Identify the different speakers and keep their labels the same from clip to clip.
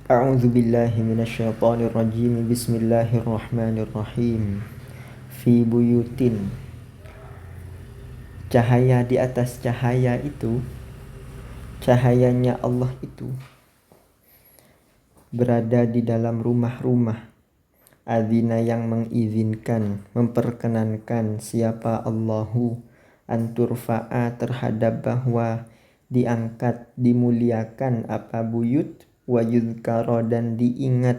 Speaker 1: A'udzu billahi minasyaitonir rajim. Bismillahirrahmanirrahim. Fi buyutin. Cahaya di atas cahaya itu, cahayanya Allah itu berada di dalam rumah-rumah. Adzina yang mengizinkan, memperkenankan siapa Allahu anturfa'a terhadap bahwa diangkat, dimuliakan apa buyut, wa yuzkara dan diingat,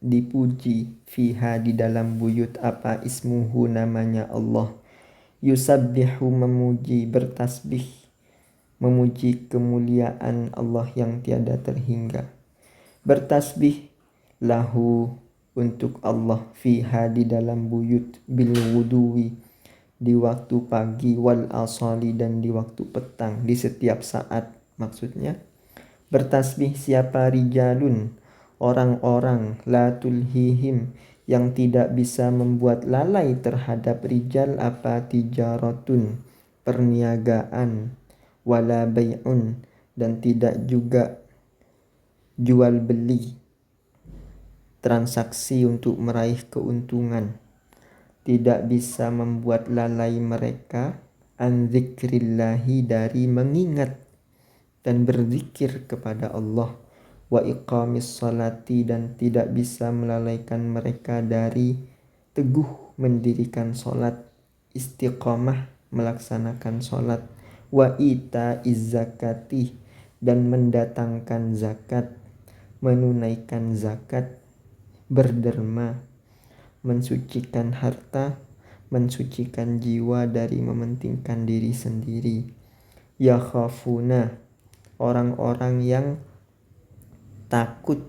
Speaker 1: dipuji fiha di dalam buyut apa ismuhu namanya Allah. Yusabbihu memuji, bertasbih, memuji kemuliaan Allah yang tiada terhingga. Bertasbih lahu untuk Allah fiha di dalam buyut bil wuduwi di waktu pagi wal asali dan di waktu petang, di setiap saat maksudnya. Bertasbih siapa rijalun, orang-orang la tulhihim yang tidak bisa membuat lalai terhadap rijal apa tijaratun, perniagaan, wala bay'un dan tidak juga jual beli, transaksi untuk meraih keuntungan, tidak bisa membuat lalai mereka an dzikrillahi dari mengingat dan berzikir kepada Allah, wa iqamis salati dan tidak bisa melalaikan mereka dari teguh mendirikan salat, istiqamah melaksanakan salat, wa itaiz zakati dan mendatangkan zakat, menunaikan zakat, berderma, mensucikan harta, mensucikan jiwa dari mementingkan diri sendiri. Yakhafuna, orang-orang yang takut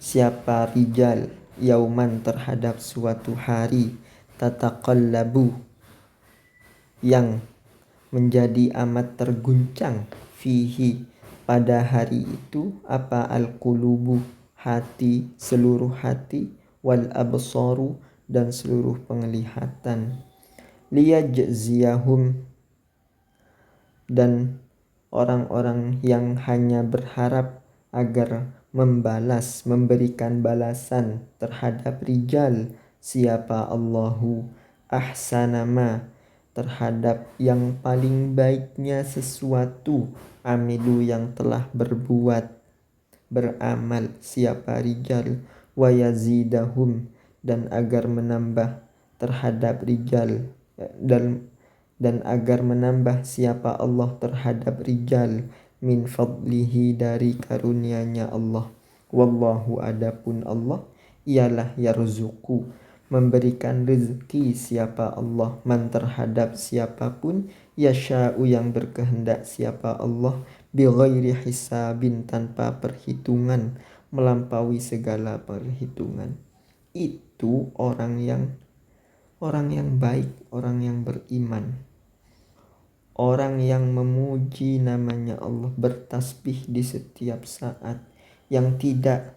Speaker 1: siapa rijal yauman terhadap suatu hari, tataqallabu yang menjadi amat terguncang, fihi pada hari itu apa al-qulubu hati, seluruh hati, wal absaru dan seluruh penglihatan. Liyajziyahum dan orang-orang yang hanya berharap agar membalas, memberikan balasan terhadap rijal siapa Allahu ahsanama terhadap yang paling baiknya sesuatu amilu yang telah berbuat, beramal siapa rijal, wa yazidahum dan agar menambah terhadap rijal dan agar menambah siapa Allah terhadap rijal min fadlihi dari karunia-Nya Allah. Wallahu adapun Allah ialah yarzuqu memberikan rezeki siapa Allah man terhadap siapapun yasha'u yang berkehendak siapa Allah bighairi hisabin tanpa perhitungan, melampaui segala perhitungan. Itu orang yang baik, orang yang beriman, orang yang memuji namanya Allah, bertasbih di setiap saat, yang tidak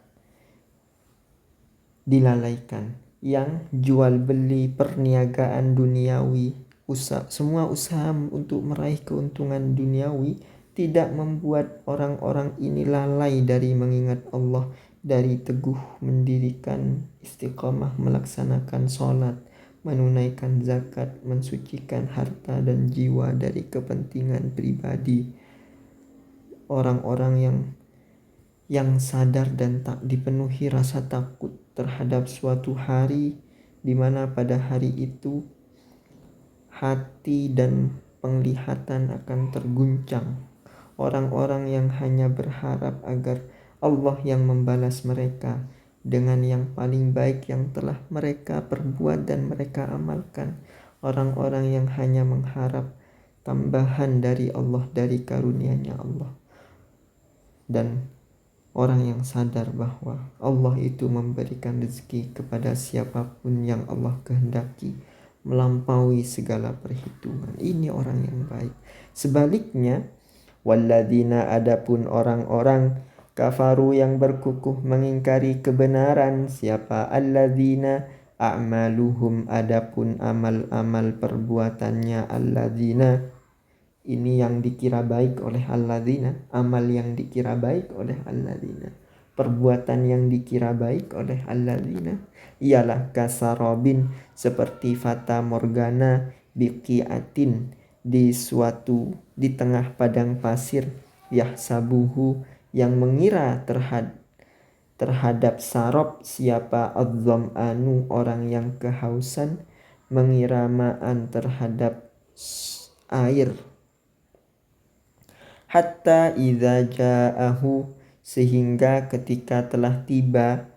Speaker 1: dilalaikan, yang jual beli perniagaan duniawi, semua usaha untuk meraih keuntungan duniawi tidak membuat orang-orang ini lalai dari mengingat Allah, dari teguh mendirikan istiqamah melaksanakan sholat, menunaikan zakat, mensucikan harta dan jiwa dari kepentingan pribadi. Orang-orang yang sadar dan tak dipenuhi rasa takut terhadap suatu hari di mana pada hari itu hati dan penglihatan akan terguncang. Orang-orang yang hanya berharap agar Allah yang membalas mereka dengan yang paling baik yang telah mereka perbuat dan mereka amalkan. Orang-orang yang hanya mengharap tambahan dari Allah, dari karunia-Nya Allah. Dan orang yang sadar bahwa Allah itu memberikan rezeki kepada siapapun yang Allah kehendaki, melampaui segala perhitungan. Ini orang yang baik. Sebaliknya, walladzina adapun orang-orang kafaru yang berkukuh mengingkari kebenaran siapa alladzina a'maluhum adapun amal-amal perbuatannya alladzina Ini yang dikira baik oleh alladzina, amal yang dikira baik oleh alladzina, perbuatan yang dikira baik oleh alladzina ialah kasarobin, seperti fata morgana, biqiatin, di tengah padang pasir, yahsabuhu, yang mengira terhadap sarop, siapa adzam'anu, orang yang kehausan, mengira ma'an, terhadap air. Hatta idza ja'ahu, sehingga ketika telah tiba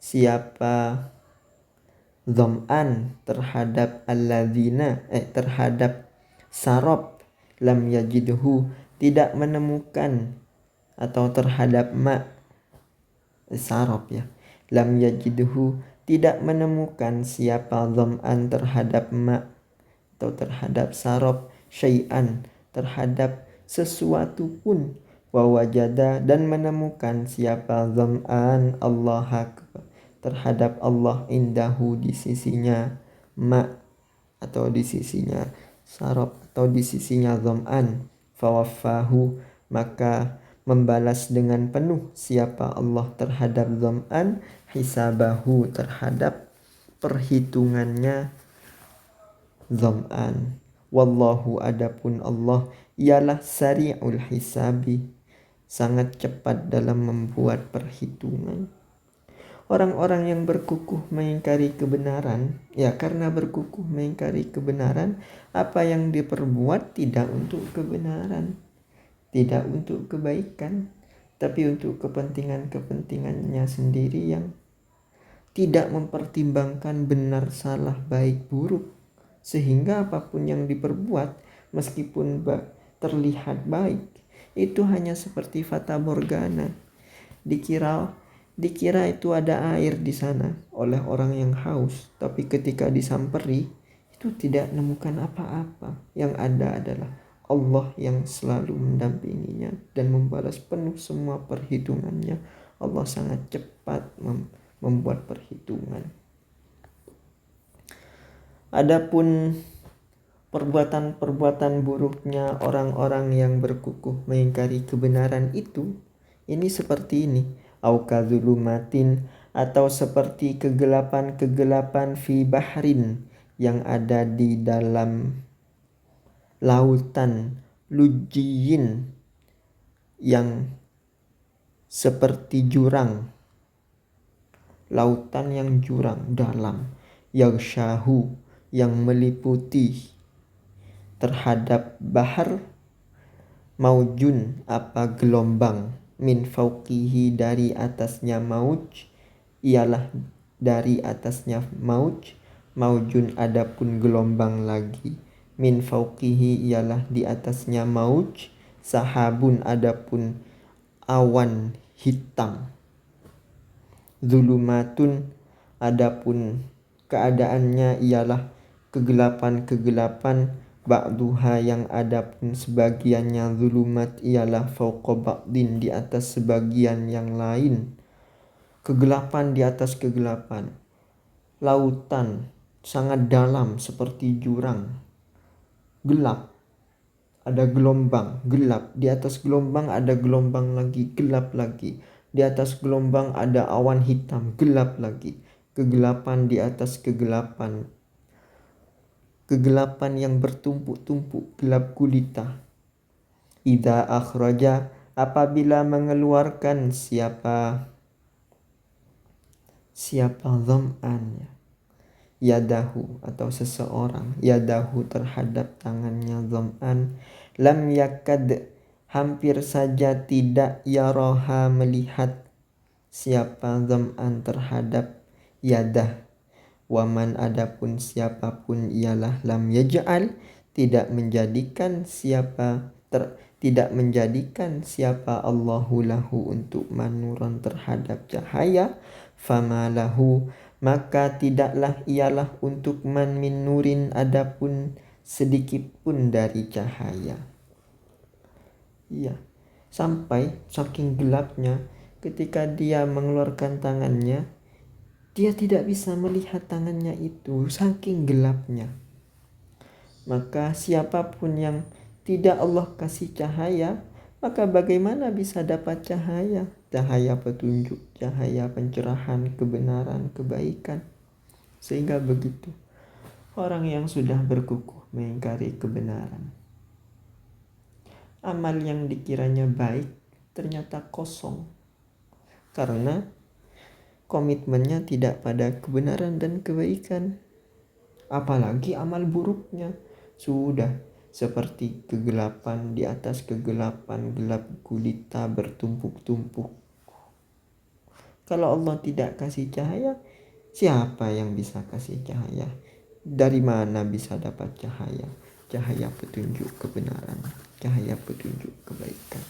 Speaker 1: siapa dham'an terhadap alladzina, terhadap sarop, lam yajidhu, tidak menemukan, atau terhadap sarop ya, lam yajidhu, tidak menemukan siapa dham'an terhadap atau terhadap sarop, syai'an, terhadap sesuatu pun, wa wajada, dan menemukan siapa dham'an Allah, terhadap Allah, indahu, di sisinya atau di sisinya sarop, atau di sisinya dham'an, fawaffahu, maka membalas dengan penuh siapa Allah terhadap dham'an, hisabahu, terhadap perhitungannya dham'an. Wallahu, adapun Allah, ialah sari'ul hisabi, sangat cepat dalam membuat perhitungan. Orang-orang yang berkukuh mengingkari kebenaran, ya karena berkukuh mengingkari kebenaran, apa yang diperbuat tidak untuk kebenaran, tidak untuk kebaikan, tapi untuk kepentingannya sendiri yang tidak mempertimbangkan benar salah, baik buruk. Sehingga apapun yang diperbuat, meskipun terlihat baik, itu hanya seperti fata morgana. Dikira itu ada air di sana oleh orang yang haus, tapi ketika disamperi itu tidak menemukan apa-apa. Yang ada adalah Allah yang selalu mendampinginya dan membalas penuh semua perhitungannya. Allah sangat cepat membuat perhitungan. Adapun perbuatan-perbuatan buruknya orang-orang yang berkukuh mengingkari kebenaran itu, ini seperti ini. Au kadzulumatin, atau seperti kegelapan-kegelapan fi bahrin, yang ada di dalam lautan, lujiyin, yang seperti jurang, lautan yang jurang dalam, yaghshahu, yang meliputi terhadap bahar, maujun, apa gelombang, min fauqihi, dari atasnya mauj, ialah dari atasnya mauj, maujun, adapun gelombang lagi, min fauqihi, ialah di atasnya mauj, sahabun, adapun awan hitam, zulumatun, adapun keadaannya ialah kegelapan-kegelapan, ba'duha, yang adapun sebagiannya zulumat ialah fauqa ba'din, di atas sebagian yang lain. Kegelapan di atas kegelapan. Lautan sangat dalam seperti jurang, gelap, ada gelombang, gelap, di atas gelombang ada gelombang lagi, gelap lagi, di atas gelombang ada awan hitam, gelap lagi. Kegelapan di atas kegelapan, kegelapan yang bertumpuk-tumpuk, gelap gulita. Idza akhraja, apabila mengeluarkan siapa dham'an, yadahu, atau seseorang, yadahu, terhadap tangannya dham'an, lam yakad, hampir saja tidak, yaraha, melihat siapa dham'an terhadap yadah, waman, adapun siapapun ialah lam yaj'al, tidak menjadikan Allahu lahu, untuk manuran, terhadap cahaya, famalahu, maka tidaklah ialah untuk man min nurin, adapun sedikit pun dari cahaya. Iya, sampai saking gelapnya, ketika dia mengeluarkan tangannya, dia tidak bisa melihat tangannya itu, saking gelapnya. Maka siapapun yang tidak Allah kasih cahaya, maka bagaimana bisa dapat cahaya? Cahaya petunjuk, cahaya pencerahan, kebenaran, kebaikan. Sehingga begitu, orang yang sudah berkukuh mengingkari kebenaran, amal yang dikiranya baik ternyata kosong. Karena komitmennya tidak pada kebenaran dan kebaikan. Apalagi amal buruknya sudah seperti kegelapan di atas kegelapan, gelap gulita bertumpuk-tumpuk. Kalau Allah tidak kasih cahaya, siapa yang bisa kasih cahaya? Dari mana bisa dapat cahaya? Cahaya petunjuk kebenaran, cahaya petunjuk kebaikan.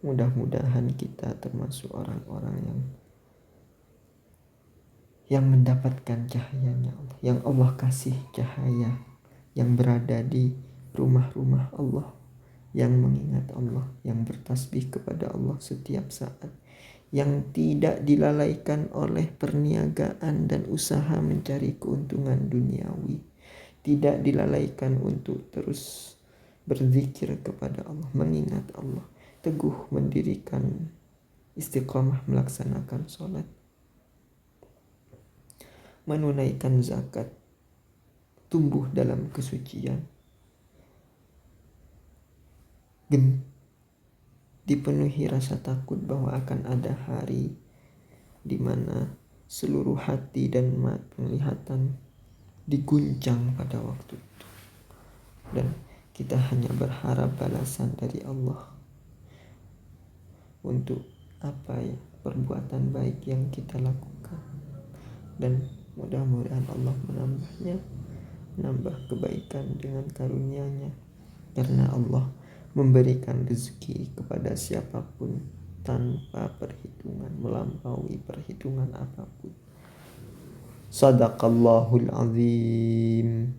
Speaker 1: Mudah-mudahan kita termasuk orang-orang yang mendapatkan cahayanya Allah, yang Allah kasih cahaya, yang berada di rumah-rumah Allah, yang mengingat Allah, yang bertasbih kepada Allah setiap saat, yang tidak dilalaikan oleh perniagaan dan usaha mencari keuntungan duniawi, tidak dilalaikan untuk terus berzikir kepada Allah, mengingat Allah, teguh mendirikan istiqamah melaksanakan sholat, menunaikan zakat, tumbuh dalam kesucian, dipenuhi rasa takut bahwa akan ada hari di mana seluruh hati dan penglihatan diguncang pada waktu itu, dan kita hanya berharap balasan dari Allah untuk apa ya perbuatan baik yang kita lakukan, dan mudah-mudahan Allah menambah kebaikan dengan karunia-Nya, karena Allah memberikan rezeki kepada siapapun tanpa perhitungan, melampaui perhitungan apapun. Sadaqallahul azim.